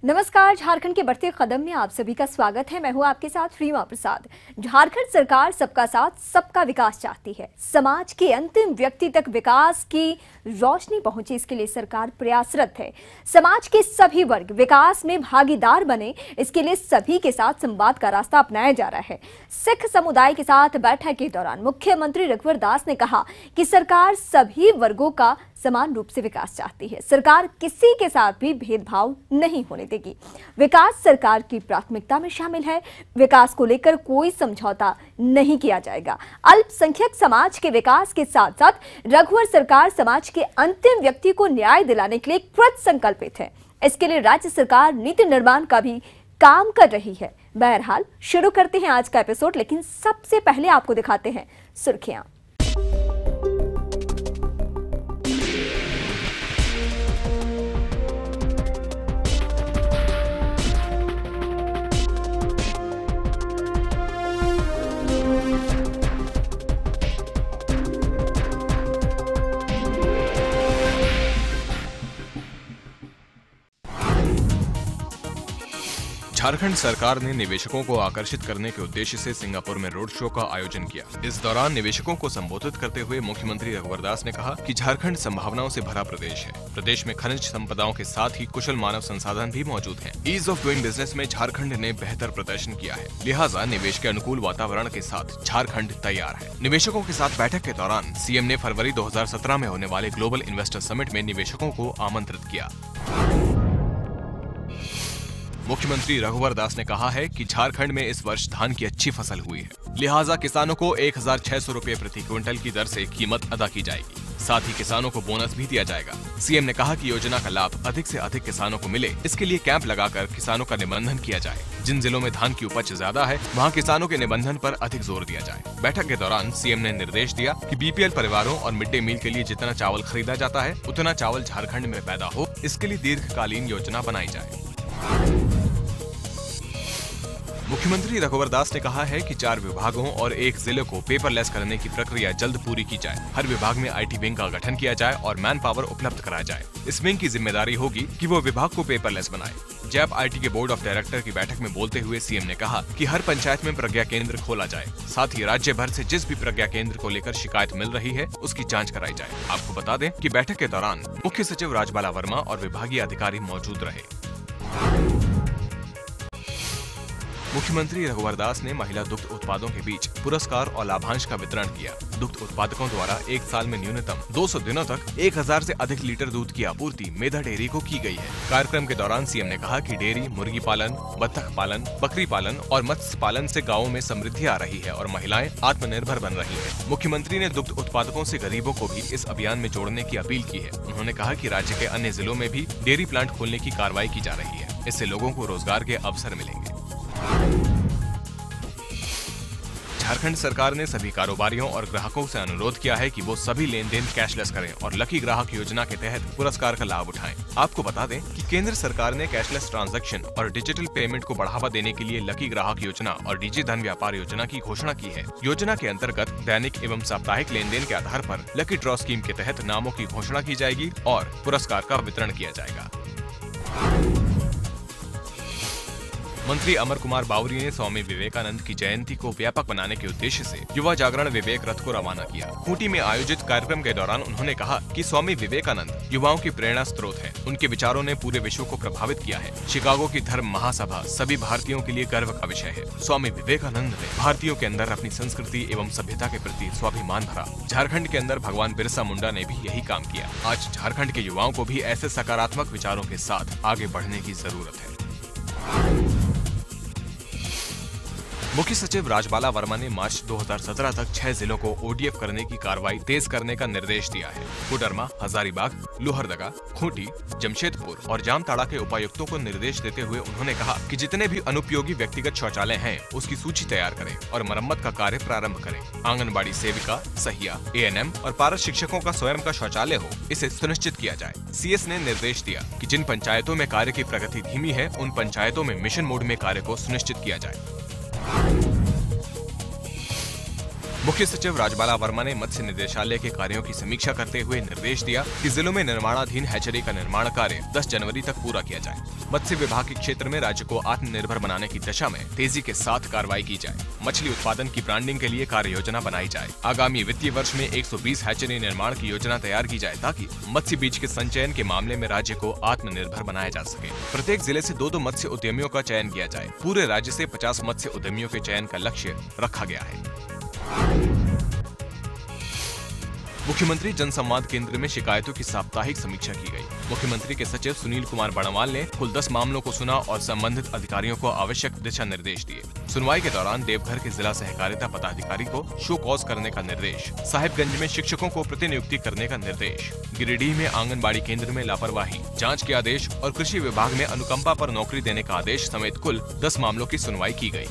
नमस्कार। झारखंड के बढ़ते कदम में आप सभी का स्वागत है। मैं हूं आपके साथ रीमा प्रसाद। झारखंड सरकार सबका साथ सबका विकास चाहती है। समाज के अंतिम व्यक्ति तक विकास की रोशनी पहुंचे, इसके लिए सरकार प्रयासरत है। समाज के सभी वर्ग विकास में भागीदार बने, इसके लिए सभी के साथ संवाद का रास्ता अपनाया जा रहा है। सिख समुदाय के साथ बैठक के दौरान मुख्यमंत्री रघुवर दास ने कहा कि सरकार सभी वर्गों का समान रूप से विकास चाहती है। सरकार किसी के साथ भी भेदभाव नहीं होने देगी। विकास सरकार की प्राथमिकता में शामिल है। विकास को लेकर कोई समझौता नहीं किया जाएगा। अल्पसंख्यक समाज के विकास के साथ साथ रघुवर सरकार समाज के अंतिम व्यक्ति को न्याय दिलाने के लिए कृत संकल्पित है। इसके लिए राज्य सरकार नीति निर्माण का भी काम कर रही है। बहरहाल शुरू करते हैं आज का एपिसोड, लेकिन सबसे पहले आपको दिखाते हैं सुर्खियां। झारखंड सरकार ने निवेशकों को आकर्षित करने के उद्देश्य से सिंगापुर में रोड शो का आयोजन किया। इस दौरान निवेशकों को संबोधित करते हुए मुख्यमंत्री रघुवर दास ने कहा कि झारखंड संभावनाओं से भरा प्रदेश है। प्रदेश में खनिज संपदाओं के साथ ही कुशल मानव संसाधन भी मौजूद हैं। ईज ऑफ डूइंग बिजनेस में झारखंड ने बेहतर प्रदर्शन किया है, लिहाजा निवेश के अनुकूल वातावरण के साथ झारखंड तैयार है। निवेशकों के साथ बैठक के दौरान सीएम ने फरवरी 2017 में होने वाले ग्लोबल इन्वेस्टर समिट में निवेशकों को आमंत्रित किया। मुख्यमंत्री रघुवर दास ने कहा है कि झारखंड में इस वर्ष धान की अच्छी फसल हुई है, लिहाजा किसानों को 1600 रुपए प्रति क्विंटल की दर से कीमत अदा की जाएगी। साथ ही किसानों को बोनस भी दिया जाएगा। सीएम ने कहा कि योजना का लाभ अधिक से अधिक किसानों को मिले, इसके लिए कैंप लगाकर किसानों का निबंधन किया जाए। जिन जिलों में धान की उपज ज्यादा है, वहां किसानों के निबंधन पर अधिक जोर दिया जाए। बैठक के दौरान सीएम ने निर्देश दिया कि बीपीएल परिवारों और मिड डे मील के लिए जितना चावल खरीदा जाता है, उतना चावल झारखंड में पैदा हो, इसके लिए दीर्घकालीन योजना बनाई जाए। मुख्यमंत्री रघुवर दास ने कहा है कि 4 विभागों और 1 जिले को पेपरलेस करने की प्रक्रिया जल्द पूरी की जाए। हर विभाग में आईटी विंग का गठन किया जाए और मैन पावर उपलब्ध कराया जाए। इस विंग की जिम्मेदारी होगी कि वो विभाग को पेपरलेस बनाए। जैप आईटी के बोर्ड ऑफ डायरेक्टर की बैठक में बोलते हुए सीएम ने कहा कि हर पंचायत में प्रज्ञा केंद्र खोला जाए। साथ ही राज्य भर से जिस भी प्रज्ञा केंद्र को लेकर शिकायत मिल रही है, उसकी जाँच कराई जाए। आपको बता दें कि बैठक के दौरान मुख्य सचिव राजबाला वर्मा और विभागीय अधिकारी मौजूद रहे। मुख्यमंत्री रघुवर दास ने महिला दुग्ध उत्पादों के बीच पुरस्कार और लाभांश का वितरण किया। दुग्ध उत्पादकों द्वारा एक साल में न्यूनतम 200 दिनों तक 1000 से अधिक लीटर दूध की आपूर्ति मेधा डेयरी को की गई है। कार्यक्रम के दौरान सीएम ने कहा कि डेयरी, मुर्गी पालन, बत्तख पालन, बकरी पालन और मत्स्य पालन से गाँवों में समृद्धि आ रही है और महिलाएं आत्मनिर्भर बन रही है। मुख्यमंत्री ने दुग्ध उत्पादकों से गरीबों को भी इस अभियान में जोड़ने की अपील की है। उन्होंने कहा कि राज्य के अन्य जिलों में भी डेयरी प्लांट खोलने की कार्रवाई की जा रही है। इससे लोगों को रोजगार के अवसर मिलेंगे। झारखंड सरकार ने सभी कारोबारियों और ग्राहकों से अनुरोध किया है कि वो सभी लेन देन कैशलेस करें और लकी ग्राहक योजना के तहत पुरस्कार का लाभ उठाएं। आपको बता दें कि केंद्र सरकार ने कैशलेस ट्रांजैक्शन और डिजिटल पेमेंट को बढ़ावा देने के लिए लकी ग्राहक योजना और डीजी धन व्यापार योजना की घोषणा की है। योजना के अंतर्गत दैनिक एवं साप्ताहिक लेन देन के आधार पर लकी ड्रॉ स्कीम के तहत नामों की घोषणा की जाएगी और पुरस्कार का वितरण किया जाएगा। मंत्री अमर कुमार बावरी ने स्वामी विवेकानंद की जयंती को व्यापक बनाने के उद्देश्य से युवा जागरण विवेक रथ को रवाना किया। खूंटी में आयोजित कार्यक्रम के दौरान उन्होंने कहा कि स्वामी विवेकानंद युवाओं की प्रेरणा स्रोत है। उनके विचारों ने पूरे विश्व को प्रभावित किया है। शिकागो की धर्म महासभा सभी भारतीयों के लिए गर्व का विषय है। स्वामी विवेकानंद ने भारतीयों के अंदर अपनी संस्कृति एवं सभ्यता के प्रति स्वाभिमान भरा। झारखंड के अंदर भगवान बिरसा मुंडा ने भी यही काम किया। आज झारखंड के युवाओं को भी ऐसे सकारात्मक विचारों के साथ आगे बढ़ने की जरूरत है। मुख्य सचिव राजबाला वर्मा ने मार्च 2017 तक 6 जिलों को ओडीएफ करने की कार्रवाई तेज करने का निर्देश दिया है। कोडरमा, हजारीबाग, लोहरदगा, खूंटी, जमशेदपुर और जामताड़ा के उपायुक्तों को निर्देश देते हुए उन्होंने कहा कि जितने भी अनुपयोगी व्यक्तिगत शौचालय हैं, उसकी सूची तैयार करें और मरम्मत का कार्य प्रारंभ करें। आंगनबाड़ी सेविका, सहिया, एएनएम और पारा शिक्षकों का स्वयं का शौचालय हो, इसे सुनिश्चित किया जाए। सीएस ने निर्देश दिया कि जिन पंचायतों में कार्य की प्रगति धीमी है, उन पंचायतों में मिशन मोड में कार्य को सुनिश्चित किया जाए। मुख्य सचिव राजबाला वर्मा ने मत्स्य निदेशालय के कार्यों की समीक्षा करते हुए निर्देश दिया कि जिलों में निर्माणाधीन हैचरी का निर्माण कार्य 10 जनवरी तक पूरा किया जाए। मत्स्य विभाग के क्षेत्र में राज्य को आत्मनिर्भर बनाने की दिशा में तेजी के साथ कार्रवाई की जाए। मछली उत्पादन की ब्रांडिंग के लिए कार्य योजना बनाई जाए। आगामी वित्तीय वर्ष में 120 हैचरी निर्माण की योजना तैयार की जाए ताकि मत्स्य बीज के संचयन के मामले में राज्य को आत्मनिर्भर बनाया जा सके। प्रत्येक जिले से 2-2 मत्स्य उद्यमियों का चयन किया जाए। पूरे राज्य से 50 मत्स्य उद्यमियों के चयन का लक्ष्य रखा गया है। मुख्यमंत्री जनसंवाद केंद्र में शिकायतों की साप्ताहिक समीक्षा की गई। मुख्यमंत्री के सचिव सुनील कुमार बड़वाल ने कुल 10 मामलों को सुना और संबंधित अधिकारियों को आवश्यक दिशा निर्देश दिए। सुनवाई के दौरान देवघर के जिला सहकारिता पदाधिकारी को शो कॉज करने का निर्देश, साहिबगंज में शिक्षकों को प्रतिनियुक्ति करने का निर्देश, गिरिडीह में आंगनबाड़ी केंद्र में लापरवाही, जांच के आदेश और कृषि विभाग में अनुकंपा पर नौकरी देने का आदेश समेत कुल 10 मामलों की सुनवाई की गई।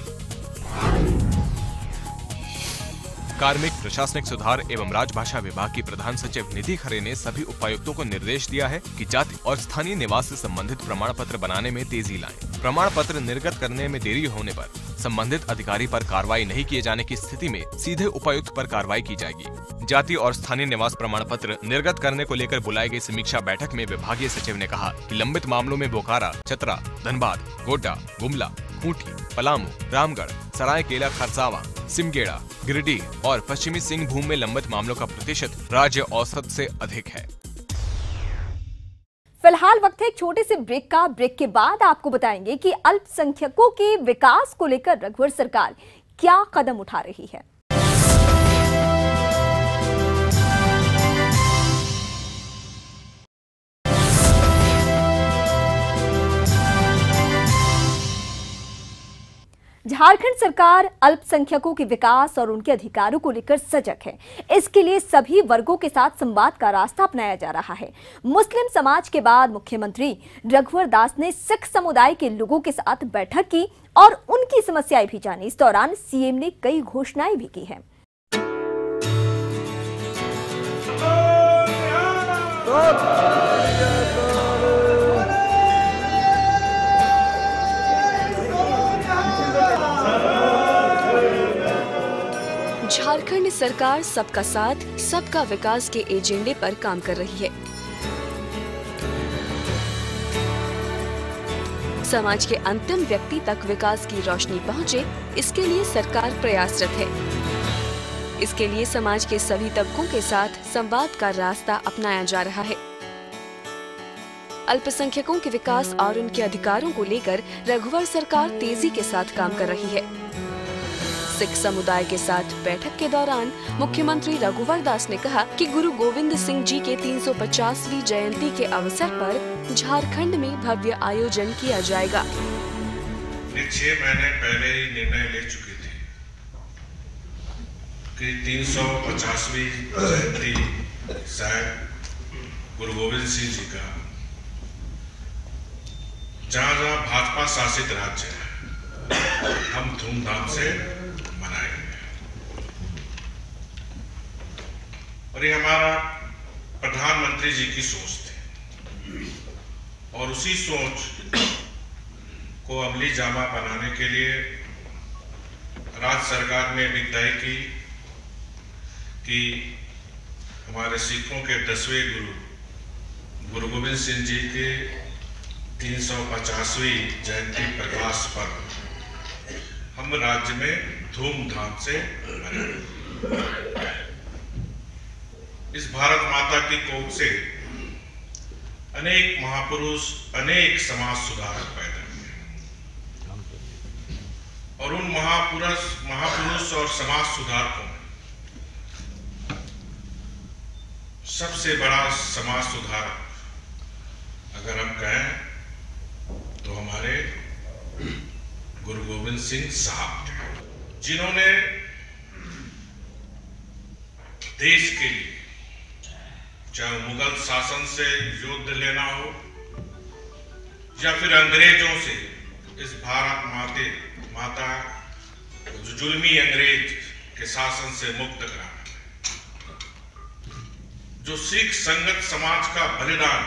कार्मिक, प्रशासनिक सुधार एवं राजभाषा विभाग की प्रधान सचिव निधि खरे ने सभी उपायुक्तों को निर्देश दिया है कि जाति और स्थानीय निवास से संबंधित प्रमाण पत्र बनाने में तेजी लाएं। प्रमाण पत्र निर्गत करने में देरी होने पर संबंधित अधिकारी पर कार्रवाई नहीं किए जाने की स्थिति में सीधे उपायुक्त पर कार्रवाई की जाएगी। जाति और स्थानीय निवास प्रमाण पत्र निर्गत करने को लेकर बुलाई गई समीक्षा बैठक में विभागीय सचिव ने कहा कि लंबित मामलों में बोकारा, चतरा, धनबाद, गोड्डा, गुमला, खूंटी, पलामू, रामगढ़, सरायकेला खरसावां, सिमगेड़ा, गिरिडीह और पश्चिमी सिंहभूम में लंबित मामलों का प्रतिशत राज्य औसत से अधिक है। फिलहाल वक्त है एक छोटे से ब्रेक का। ब्रेक के बाद आपको बताएंगे कि अल्पसंख्यकों के विकास को लेकर रघुवर सरकार क्या कदम उठा रही है। झारखंड सरकार अल्पसंख्यकों के विकास और उनके अधिकारों को लेकर सजग है। इसके लिए सभी वर्गों के साथ संवाद का रास्ता अपनाया जा रहा है। मुस्लिम समाज के बाद मुख्यमंत्री रघुवर दास ने सिख समुदाय के लोगों के साथ बैठक की और उनकी समस्याएं भी जानी। इस दौरान सीएम ने कई घोषणाएं भी की हैं। झारखंड सरकार सबका साथ सबका विकास के एजेंडे पर काम कर रही है। समाज के अंतिम व्यक्ति तक विकास की रोशनी पहुंचे, इसके लिए सरकार प्रयासरत है। इसके लिए समाज के सभी तबकों के साथ संवाद का रास्ता अपनाया जा रहा है। अल्पसंख्यकों के विकास और उनके अधिकारों को लेकर रघुवर सरकार तेजी के साथ काम कर रही है। सिख समुदाय के साथ बैठक के दौरान मुख्यमंत्री रघुवर दास ने कहा कि गुरु गोविंद सिंह जी के 350वीं जयंती के अवसर पर झारखंड में भव्य आयोजन किया जाएगा। 6 महीने पहले ही निर्णय ले चुके थे कि 350वीं जयंती शायद गुरु गोविंद सिंह जी का जहाँ भाजपा शासित राज्य है हम धूमधाम से और ये हमारा प्रधानमंत्री जी की सोच थी और उसी सोच को अमली जामा बनाने के लिए राज्य सरकार ने भी तय की कि हमारे सिखों के 10वें गुरु गोविंद सिंह जी के 350वीं जयंती प्रकाश पर्व हम राज्य में धूमधाम से मनाएंगे। इस भारत माता की कोख से अनेक महापुरुष, अनेक समाज सुधारक पैदा हुए और उन महापुरुष और समाज सुधारकों में सबसे बड़ा समाज सुधारक अगर हम कहें तो हमारे गुरु गोविंद सिंह साहब थे, जिन्होंने देश के लिए चाहे मुगल शासन से युद्ध लेना हो या फिर अंग्रेजों से इस भारत माता जो जुल्मी अंग्रेज के शासन से मुक्त कराना, जो सिख संगत समाज का बलिदान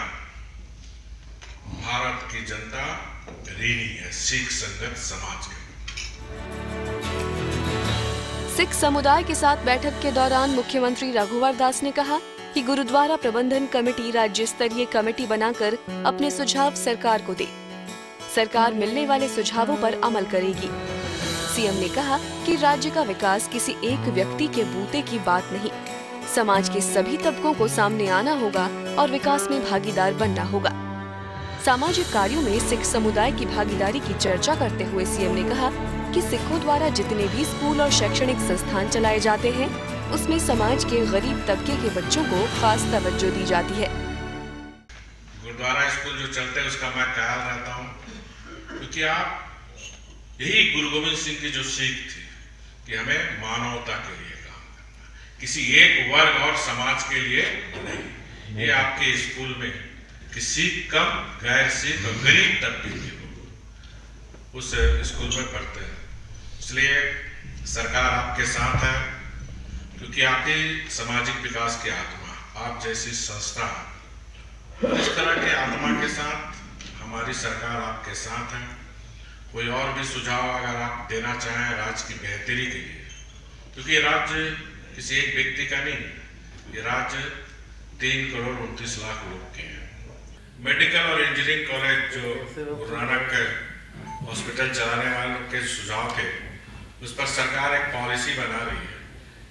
भारत की जनता ऋणी है सिख संगत समाज के। सिख समुदाय के साथ बैठक के दौरान मुख्यमंत्री रघुवर दास ने कहा कि गुरुद्वारा प्रबंधन कमेटी राज्य स्तरीय कमेटी बनाकर अपने सुझाव सरकार को दे। सरकार मिलने वाले सुझावों पर अमल करेगी। सीएम ने कहा कि राज्य का विकास किसी एक व्यक्ति के बूते की बात नहीं, समाज के सभी तबकों को सामने आना होगा और विकास में भागीदार बनना होगा। सामाजिक कार्यों में सिख समुदाय की भागीदारी की चर्चा करते हुए सीएम ने कहा कि सिखों द्वारा जितने भी स्कूल और शैक्षणिक संस्थान चलाए जाते हैं, उसमें समाज के गरीब तबके के बच्चों को खास तवज्जो दी जाती है। गुरुद्वारा स्कूल जो चलते हैं उसका मैं ख्याल रहता हूँ, क्योंकि आप यही गुरु गोविंद सिंह की जो सीख थी कि हमें मानवता के लिए काम करना, किसी एक वर्ग और समाज के लिए नहीं। ये आपके स्कूल में किसी कम गैर सिख और गरीब तबके के लोग उस स्कूल में पढ़ते हैं। इसलिए सरकार आपके साथ है, क्योंकि आपकी सामाजिक विकास की आत्मा, आप जैसी संस्था, इस तरह के आत्मा के साथ हमारी सरकार आपके साथ है। कोई और भी सुझाव अगर आप देना चाहें राज्य की बेहतरी के लिए, क्योंकि ये राज्य किसी एक व्यक्ति का नहीं, ये राज्य 3 करोड़ 29 लाख लोग के हैं। मेडिकल और इंजीनियरिंग कॉलेज जो गुरु नानक हॉस्पिटल चलाने वाले लोग के सुझाव थे, उस पर सरकार एक पॉलिसी बना रही है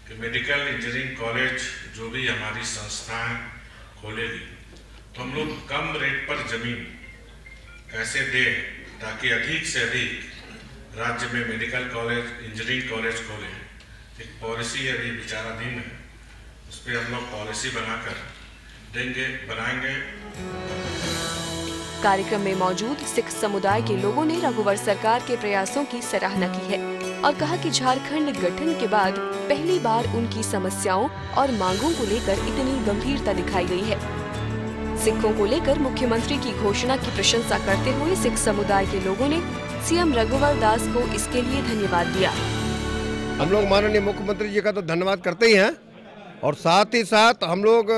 कि मेडिकल इंजीनियरिंग कॉलेज जो भी हमारी संस्थाएं खोलेगी, तो हम लोग कम रेट पर जमीन कैसे दें ताकि अधिक से अधिक राज्य में मेडिकल कॉलेज, इंजीनियरिंग कॉलेज खोले। एक पॉलिसी अभी विचाराधीन है, उस पर हम लोग पॉलिसी बनाकर बनाएंगे। कार्यक्रम में मौजूद सिख समुदाय के लोगों ने रघुवर सरकार के प्रयासों की सराहना की है और कहा कि झारखंड गठन के बाद पहली बार उनकी समस्याओं और मांगों को लेकर इतनी गंभीरता दिखाई गई है। सिखों को लेकर मुख्यमंत्री की घोषणा की प्रशंसा करते हुए सिख समुदाय के लोगों ने सीएम रघुवर दास को इसके लिए धन्यवाद दिया। हम लोग माननीय मुख्यमंत्री जी का तो धन्यवाद करते ही हैं, और साथ ही साथ हम लोग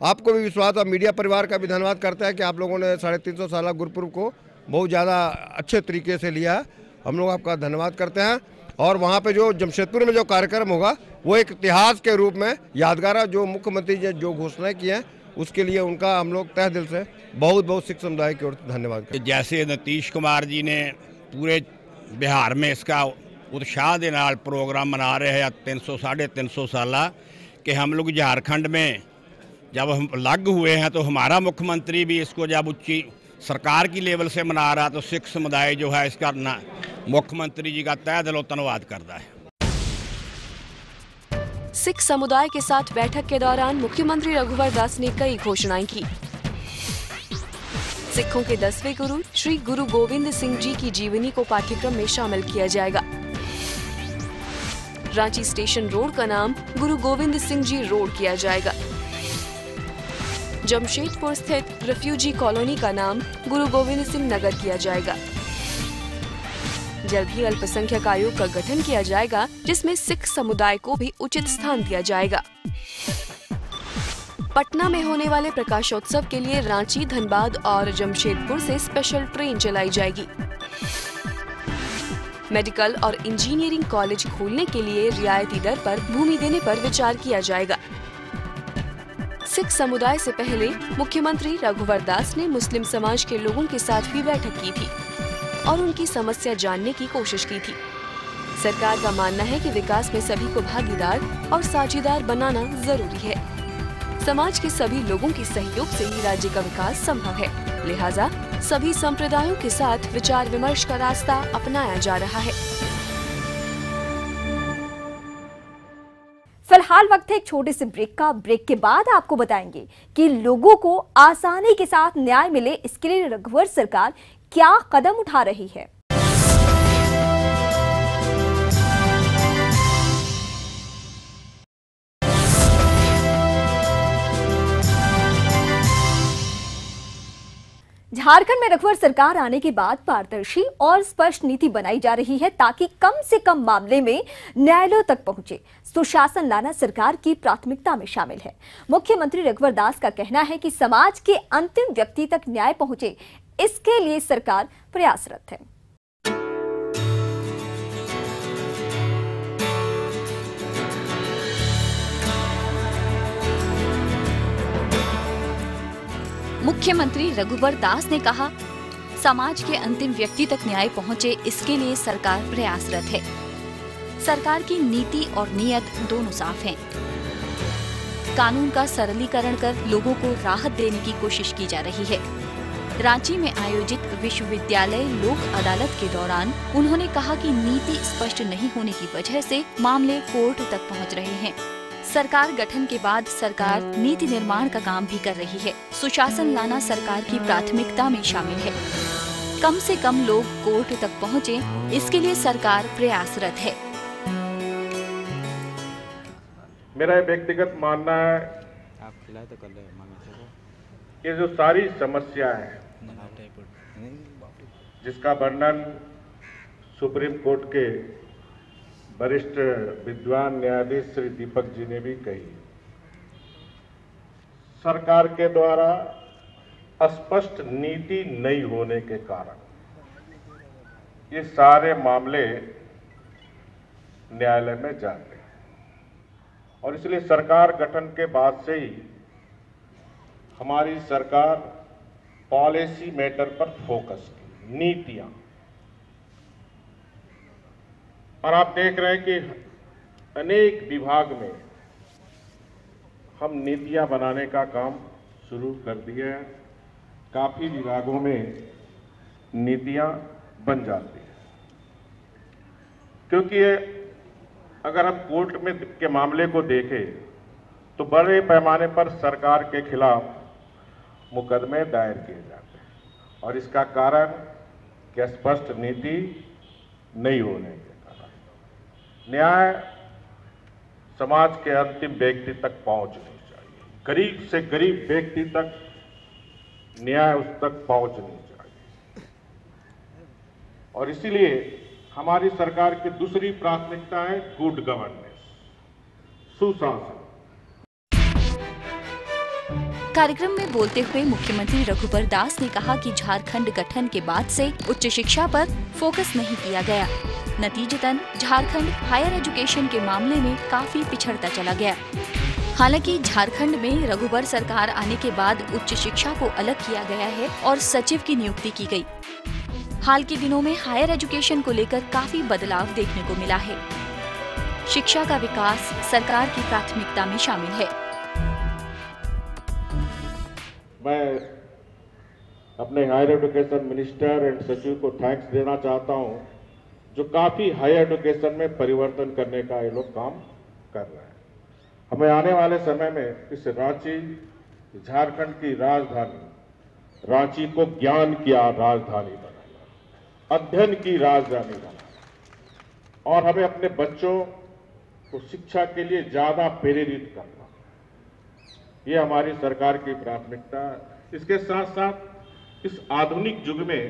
आपको भी विश्वास और मीडिया परिवार का भी धन्यवाद करते हैं कि आप लोगों ने 350 साल गुरुपुरब को बहुत ज़्यादा अच्छे तरीके से लिया। हम लोग आपका धन्यवाद करते हैं। और वहाँ पे जो जमशेदपुर में जो कार्यक्रम होगा वो एक इतिहास के रूप में यादगार, जो मुख्यमंत्री जी जो घोषणाएं की हैं उसके लिए उनका हम लोग तहे दिल से बहुत बहुत सिख समुदाय की ओर से धन्यवाद करते हैं। जैसे नीतीश कुमार जी ने पूरे बिहार में इसका उत्साह के नाल प्रोग्राम मना रहे हैं 350 साल कि हम लोग झारखंड में जब हम अलग हुए हैं तो हमारा मुख्यमंत्री भी इसको जब उच्ची सरकार की लेवल से मना रहा, तो सिख समुदाय जो है इसका मुख्यमंत्री जी का तहे दिलों धन्यवाद करता है। सिख समुदाय के साथ बैठक के दौरान मुख्यमंत्री रघुवर दास ने कई घोषणाएं की। सिखों के 10वें गुरु श्री गुरु गोविंद सिंह जी की जीवनी को पाठ्यक्रम में शामिल किया जाएगा। रांची स्टेशन रोड का नाम गुरु गोविंद सिंह जी रोड किया जाएगा। जमशेदपुर स्थित रेफ्यूजी कॉलोनी का नाम गुरु गोविंद सिंह नगर किया जाएगा। जल्द ही अल्पसंख्यक आयोग का गठन किया जाएगा, जिसमें सिख समुदाय को भी उचित स्थान दिया जाएगा। पटना में होने वाले प्रकाशोत्सव के लिए रांची, धनबाद और जमशेदपुर से स्पेशल ट्रेन चलाई जाएगी। मेडिकल और इंजीनियरिंग कॉलेज खोलने के लिए रियायती दर पर भूमि देने पर विचार किया जाएगा। सिख समुदाय से पहले मुख्यमंत्री रघुवर दास ने मुस्लिम समाज के लोगों के साथ भी बैठक की थी और उनकी समस्या जानने की कोशिश की थी। सरकार का मानना है कि विकास में सभी को भागीदार और साझीदार बनाना जरूरी है। समाज के सभी लोगों के सहयोग से ही राज्य का विकास संभव है, लिहाजा सभी संप्रदायों के साथ विचार विमर्श का रास्ता अपनाया जा रहा है। फिलहाल वक्त है एक छोटे से ब्रेक का। ब्रेक के बाद आपको बताएंगे कि लोगों को आसानी के साथ न्याय मिले, इसके लिए रघुवर सरकार क्या कदम उठा रही है। झारखंड में रघुवर सरकार आने के बाद पारदर्शी और स्पष्ट नीति बनाई जा रही है ताकि कम से कम मामले में न्यायालयों तक पहुंचे। सुशासन लाना सरकार की प्राथमिकता में शामिल है। मुख्यमंत्री रघुवर दास का कहना है कि समाज के अंतिम व्यक्ति तक न्याय पहुंचे, इसके लिए सरकार प्रयासरत है। मुख्यमंत्री रघुवर दास ने कहा, समाज के अंतिम व्यक्ति तक न्याय पहुंचे, इसके लिए सरकार प्रयासरत है। सरकार की नीति और नीयत दोनों साफ हैं। कानून का सरलीकरण कर लोगों को राहत देने की कोशिश की जा रही है। रांची में आयोजित विश्वविद्यालय लोक अदालत के दौरान उन्होंने कहा कि नीति स्पष्ट नहीं होने की वजह से मामले कोर्ट तक पहुंच रहे हैं। सरकार गठन के बाद सरकार नीति निर्माण का काम भी कर रही है। सुशासन लाना सरकार की प्राथमिकता में शामिल है। कम से कम लोग कोर्ट तक पहुंचे, इसके लिए सरकार प्रयासरत है। मेरा व्यक्तिगत मानना है कि जो सारी समस्या है जिसका वर्णन सुप्रीम कोर्ट के वरिष्ठ विद्वान न्यायाधीश श्री दीपक जी ने भी कही, सरकार के द्वारा स्पष्ट नीति नहीं होने के कारण ये सारे मामले न्यायालय में जाते हैं और इसलिए सरकार गठन के बाद से ही हमारी सरकार पॉलिसी मैटर पर फोकस की, नीतियां, और आप देख रहे हैं कि अनेक विभाग में हम नीतियां बनाने का काम शुरू कर दिया है। काफी विभागों में नीतियां बन जाती हैं, क्योंकि अगर हम कोर्ट में के मामले को देखें तो बड़े पैमाने पर सरकार के खिलाफ मुकदमे दायर किए जाते हैं और इसका कारण क्या स्पष्ट नीति नहीं होने के कारण। न्याय समाज के अंतिम व्यक्ति तक पहुंचनी चाहिए, गरीब से गरीब व्यक्ति तक न्याय उस तक पहुंचनी चाहिए और इसीलिए हमारी सरकार की दूसरी प्राथमिकता है गुड गवर्नेंस, सुशासन। कार्यक्रम में बोलते हुए मुख्यमंत्री रघुवर दास ने कहा कि झारखंड गठन के बाद से उच्च शिक्षा पर फोकस नहीं किया गया। नतीजतन झारखंड हायर एजुकेशन के मामले में काफी पिछड़ता चला गया। हालांकि झारखंड में रघुवर सरकार आने के बाद उच्च शिक्षा को अलग किया गया है और सचिव की नियुक्ति की गई। हाल के दिनों में हायर एजुकेशन को लेकर काफी बदलाव देखने को मिला है। शिक्षा का विकास सरकार की प्राथमिकता में शामिल है। मैं अपने हायर एजुकेशन मिनिस्टर एंड सचिव को थैंक्स देना चाहता हूं, जो काफी हायर एजुकेशन में परिवर्तन करने का ये लोग काम कर रहे हैं। हमें आने वाले समय में इस रांची, झारखंड की राजधानी रांची को ज्ञान की राजधानी बनाना, अध्ययन की राजधानी बनाना और हमें अपने बच्चों को शिक्षा के लिए ज्यादा प्रेरित करना, ये हमारी सरकार की प्राथमिकता है। इसके साथ साथ इस आधुनिक युग में,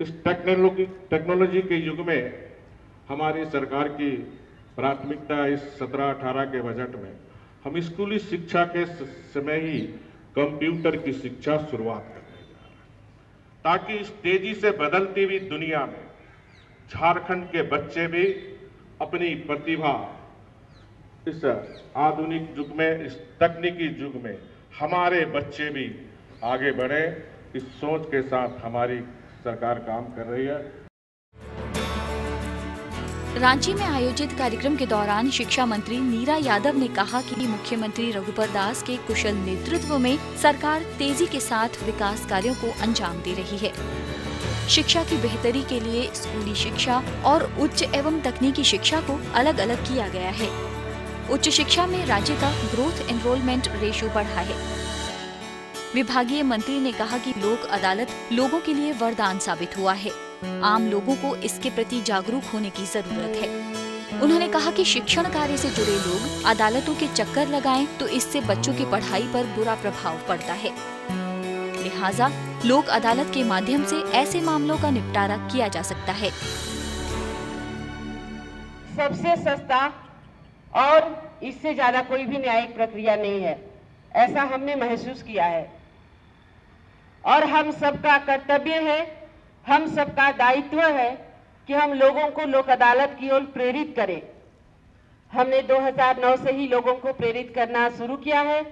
इस टेक्नोलॉजी के युग में हमारी सरकार की प्राथमिकता इस 17-18 के बजट में हम स्कूली शिक्षा के समय ही कंप्यूटर की शिक्षा शुरुआत करने जा रहे हैं, ताकि इस तेजी से बदलती हुई दुनिया में झारखंड के बच्चे भी अपनी प्रतिभा इस आधुनिक युग में, इस तकनीकी युग में हमारे बच्चे भी आगे बढ़े, इस सोच के साथ हमारी सरकार काम कर रही है। रांची में आयोजित कार्यक्रम के दौरान शिक्षा मंत्री नीरा यादव ने कहा कि मुख्यमंत्री रघुवर दास के कुशल नेतृत्व में सरकार तेजी के साथ विकास कार्यों को अंजाम दे रही है। शिक्षा की बेहतरी के लिए स्कूली शिक्षा और उच्च एवं तकनीकी शिक्षा को अलग अलग किया गया है। उच्च शिक्षा में राज्य का ग्रोथ एनरोलमेंट रेशियो बढ़ा है। विभागीय मंत्री ने कहा कि लोक अदालत लोगों के लिए वरदान साबित हुआ है। आम लोगों को इसके प्रति जागरूक होने की जरूरत है। उन्होंने कहा कि शिक्षण कार्य से जुड़े लोग अदालतों के चक्कर लगाएं तो इससे बच्चों की पढ़ाई पर बुरा प्रभाव पड़ता है। लिहाजा लोक अदालत के माध्यम से ऐसे मामलों का निपटारा किया जा सकता है। सबसे सस्ता और इससे ज्यादा कोई भी न्यायिक प्रक्रिया नहीं है, ऐसा हमने महसूस किया है और हम सबका कर्तव्य है, हम सबका दायित्व है कि हम लोगों को लोक अदालत की ओर प्रेरित करें। हमने 2009 से ही लोगों को प्रेरित करना शुरू किया है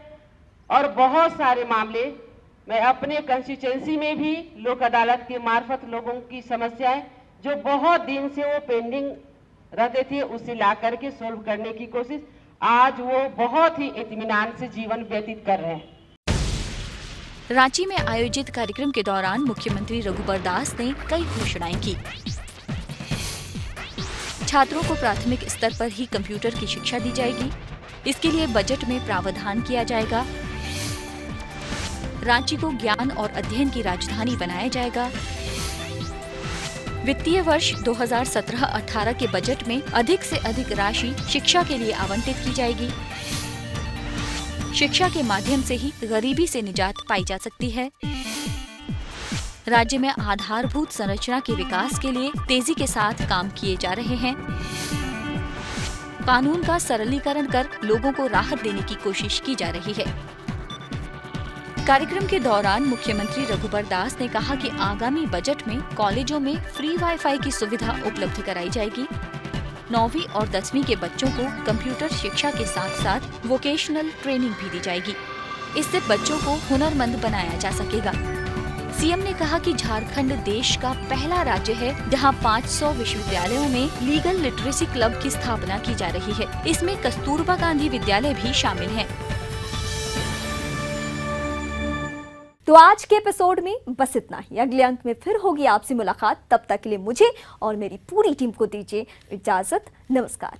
और बहुत सारे मामले मैं अपने कंस्टिट्यूएंसी में भी लोक अदालत के मार्फत लोगों की समस्याएं जो बहुत दिन से वो पेंडिंग रहते थे उसे ला करके सोल्व करने की कोशिश, आज वो बहुत ही इत्मीनान से जीवन व्यतीत कर रहे हैं। रांची में आयोजित कार्यक्रम के दौरान मुख्यमंत्री रघुबर दास ने कई घोषणाएं की। छात्रों को प्राथमिक स्तर पर ही कंप्यूटर की शिक्षा दी जाएगी। इसके लिए बजट में प्रावधान किया जाएगा। रांची को ज्ञान और अध्ययन की राजधानी बनाया जाएगा। वित्तीय वर्ष 2017-18 के बजट में अधिक से अधिक राशि शिक्षा के लिए आवंटित की जाएगी। शिक्षा के माध्यम से ही गरीबी से निजात पाई जा सकती है। राज्य में आधारभूत संरचना के विकास के लिए तेजी के साथ काम किए जा रहे हैं। कानून का सरलीकरण कर लोगों को राहत देने की कोशिश की जा रही है। कार्यक्रम के दौरान मुख्यमंत्री रघुबर दास ने कहा कि आगामी बजट में कॉलेजों में फ्री वाईफाई की सुविधा उपलब्ध कराई जाएगी। 9वीं और 10वीं के बच्चों को कंप्यूटर शिक्षा के साथ साथ वोकेशनल ट्रेनिंग भी दी जाएगी। इससे बच्चों को हुनरमंद बनाया जा सकेगा। सीएम ने कहा कि झारखंड देश का पहला राज्य है जहां 500 विश्वविद्यालयों में लीगल लिटरेसी क्लब की स्थापना की जा रही है। इसमें कस्तूरबा गांधी विद्यालय भी शामिल है। तो आज के एपिसोड में बस इतना ही। अगले अंक में फिर होगी आपसे मुलाकात। तब तक के लिए मुझे और मेरी पूरी टीम को दीजिए इजाजत। नमस्कार।